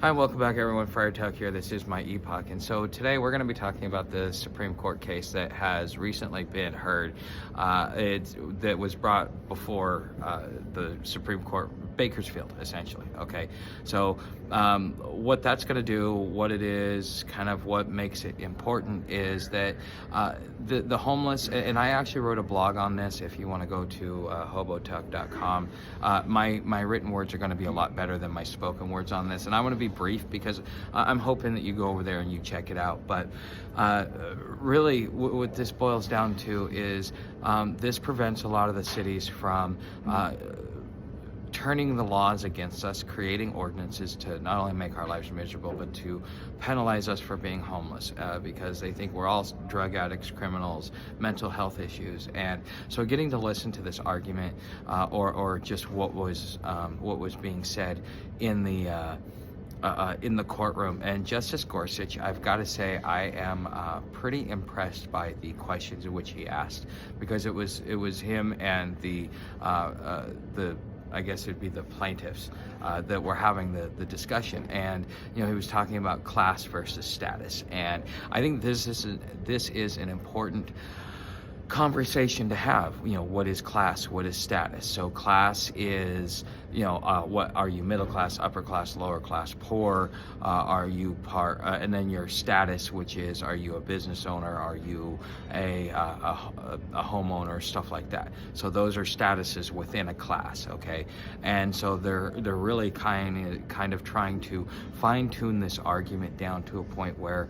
Hi, welcome back everyone. Friar Tuck here. This is my epoch, and so today we're going to be talking about the Supreme Court case that has recently been heard. That was brought before the Supreme Court, Bakersfield, essentially. Okay, so what that's going to do, what it is, kind of what makes it important is that the homeless, and I actually wrote a blog on this. If you want to go to hobotuck.com, my written words are going to be a lot better than my spoken words on this, and I want to be brief because I'm hoping that you go over there and you check it out. But really what this boils down to is this prevents a lot of the cities from turning the laws against us, creating ordinances to not only make our lives miserable, but to penalize us for being homeless, because they think we're all drug addicts, criminals, mental health issues. And so getting to listen to this argument or just what was being said in the courtroom. And Justice Gorsuch, I've got to say, I am pretty impressed by the questions in which he asked, because it was him and the I guess it'd be the plaintiffs that were having the discussion, and he was talking about class versus status, and I think this is an important conversation to have. What is class, what is status? So class is, what are you, middle class, upper class, lower class, poor, are you part, and then your status, which is, are you a business owner, are you a homeowner, stuff like that. So those are statuses within a class. Okay, and so they're really kind of trying to fine tune this argument down to a point where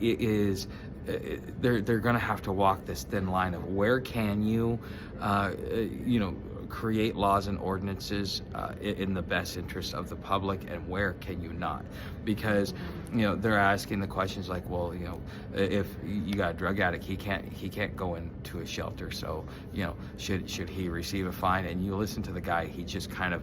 they're going to have to walk this thin line of where can you create laws and ordinances in the best interest of the public, and where can you not? Because they're asking the questions like, well, if you got a drug addict, he can't go into a shelter, so should he receive a fine? And you listen to the guy, he just kind of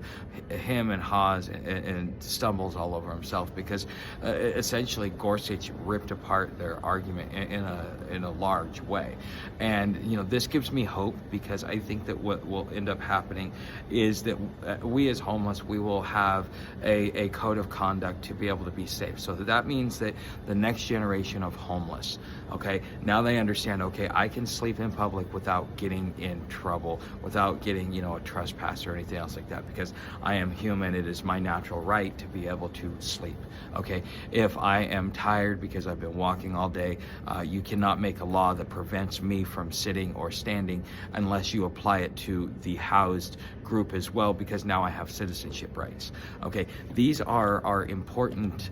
hem and haws and stumbles all over himself, because essentially Gorsuch ripped apart their argument in a large way. And this gives me hope, because I think that what will end up happening is that we as homeless, we will have a code of conduct to be able to be safe. So that means that the next generation of homeless, okay, now they understand, okay, I can sleep in public without getting in trouble, without getting a trespass or anything else like that, because I am human. It is my natural right to be able to sleep. Okay, if I am tired because I've been walking all day, you cannot make a law that prevents me from sitting or standing unless you apply it to the housed group as well, because now I have citizenship rights. Okay, these are important.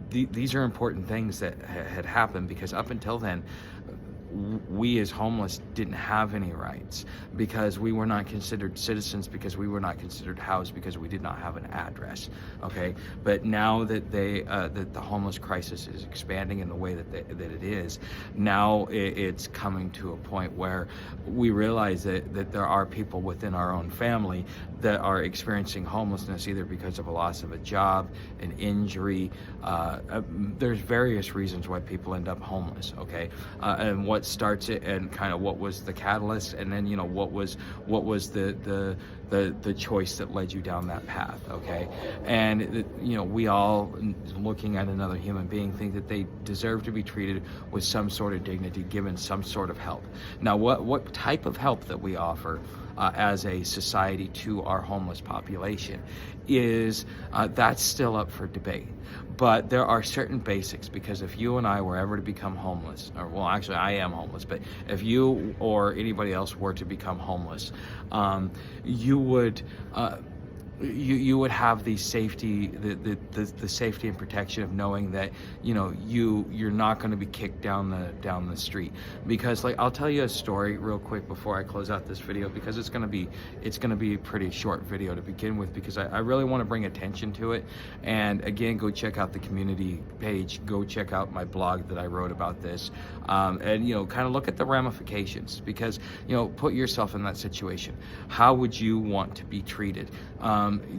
These are important things that had happened, because up until then, we as homeless didn't have any rights, because we were not considered citizens, because we were not considered housed, because we did not have an address. Okay, but now that that the homeless crisis is expanding in the way that it is, now it's coming to a point where we realize that there are people within our own family that are experiencing homelessness, either because of a loss of a job, an injury. There's various reasons why people end up homeless. Okay, and what starts it, and kind of what was the catalyst, and then what was the choice that led you down that path. Okay, and we all, looking at another human being, think that they deserve to be treated with some sort of dignity, given some sort of help. Now what type of help that we offer as a society to our homeless population is that's still up for debate. But there are certain basics, because if you and I were ever to become homeless, or, well, actually I am homeless, but if you or anybody else were to become homeless, you would you would have the safety, the safety and protection of knowing that you're not going to be kicked down the street. Because, like, I'll tell you a story real quick before I close out this video, because it's going to be a pretty short video to begin with, because I really want to bring attention to it. And again, go check out the community page, go check out my blog that I wrote about this, and kind of look at the ramifications, because put yourself in that situation. How would you want to be treated?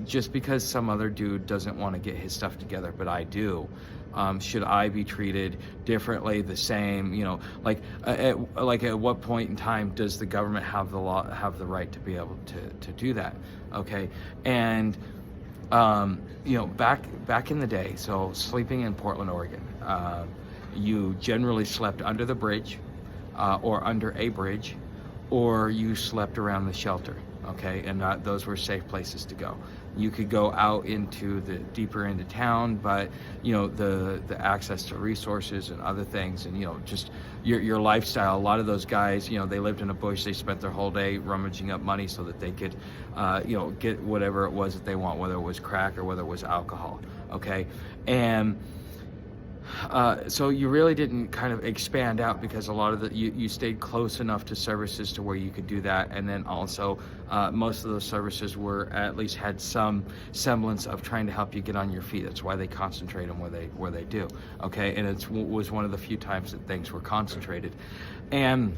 Just because some other dude doesn't want to get his stuff together, but I do, should I be treated differently, the same? At what point in time does the government have the right to be able to do that? Okay, and You know, back in the day, so sleeping in Portland, Oregon, you generally slept under the bridge, or under a bridge, or you slept around the shelter, okay? And those were safe places to go. You could go out into the deeper into town, but you know, the access to resources and other things, and you know, just your lifestyle. A lot of those guys, you know, they lived in a bush. They spent their whole day rummaging up money so that they could, you know, get whatever it was that they want, whether it was crack or whether it was alcohol, okay? And so you really didn't kind of expand out, because a lot of you stayed close enough to services to where you could do that. And then also most of those services were, at least had some semblance of trying to help you get on your feet. That's why they concentrate on where they do, okay? And it was one of the few times that things were concentrated. And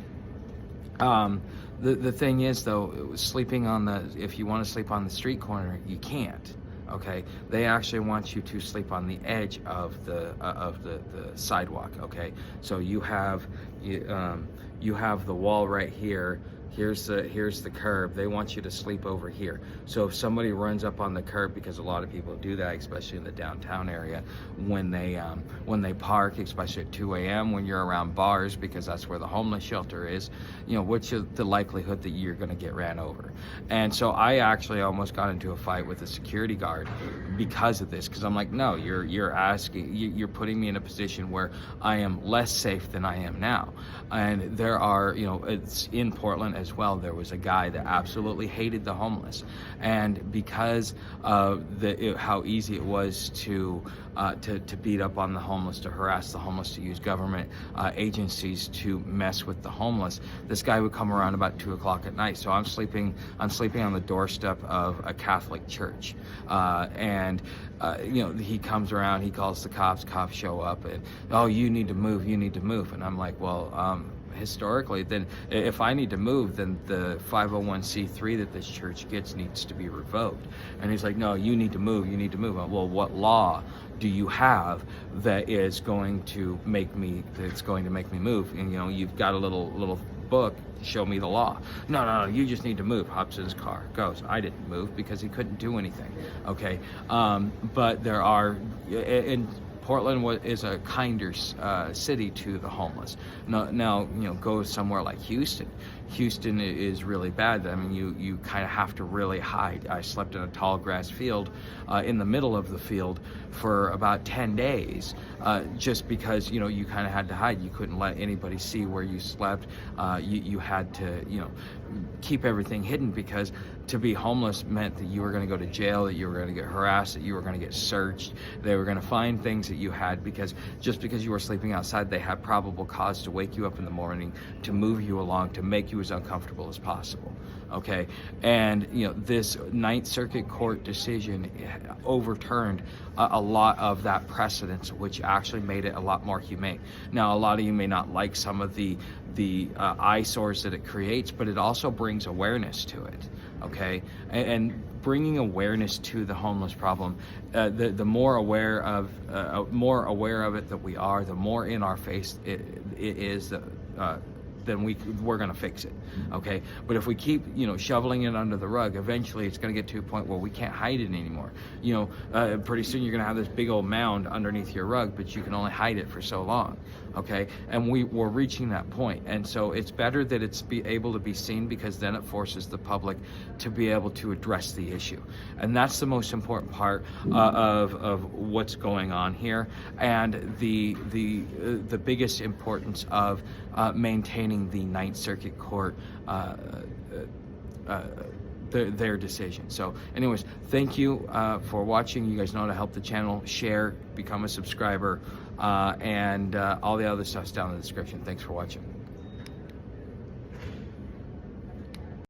the thing is, though, sleeping on if you want to sleep on the street corner, you can't. Okay, they actually want you to sleep on the edge of the sidewalk. Okay, so you have the wall right here. Here's the curb. They want you to sleep over here. So if somebody runs up on the curb, because a lot of people do that, especially in the downtown area, when they park, especially at 2 a.m. when you're around bars, because that's where the homeless shelter is, you know, what's the likelihood that you're going to get ran over? And so I actually almost got into a fight with a security guard because of this, because I'm like, no, you're putting me in a position where I am less safe than I am now. And there are, you know, it's in Portland as well, there was a guy that absolutely hated the homeless, and because of how easy it was to beat up on the homeless, to harass the homeless, to use government agencies to mess with the homeless, this guy would come around about 2 o'clock at night. So I'm sleeping on the doorstep of a Catholic church, and you know, he comes around, he calls the cops show up, and, oh, you need to move, and I'm like, well, historically, then if I need to move, then the 501c3 that this church gets needs to be revoked. And he's like, no, you need to move. Well, what law do you have that is going to make me move? And you know, you've got a little book, show me the law. No, you just need to move. Hops in his car, goes. I didn't move because he couldn't do anything, okay? But there are, and Portland is a kinder city to the homeless. Now, you know, go somewhere like Houston. Houston is really bad. I mean, you kind of have to really hide. I slept in a tall grass field in the middle of the field for about 10 days, just because, you know, you kind of had to hide. You couldn't let anybody see where you slept. You had to, you know, keep everything hidden, because to be homeless meant that you were going to go to jail, that you were going to get harassed, that you were going to get searched. They were going to find things that you had, because just because you were sleeping outside, they had probable cause to wake you up in the morning, to move you along, to make you as uncomfortable as possible. Okay, and you know, this Ninth Circuit Court decision overturned a lot of that precedence, which actually made it a lot more humane. Now, a lot of you may not like some of the eyesores that it creates, but it also brings awareness to it. Okay, and bringing awareness to the homeless problem, the more aware of it that we are, the more in our face it is. Then we're going to fix it, okay? But if we keep, you know, shoveling it under the rug, eventually it's going to get to a point where we can't hide it anymore. You know, pretty soon you're going to have this big old mound underneath your rug, but you can only hide it for so long, okay? And we're reaching that point. And so it's better that it's able to be seen, because then it forces the public to be able to address the issue. And that's the most important part of what's going on here, and the biggest importance of maintaining the Ninth Circuit Court their decision. So anyways, thank you for watching. You guys know how to help the channel: share, become a subscriber, and all the other stuff's down in the description. Thanks for watching.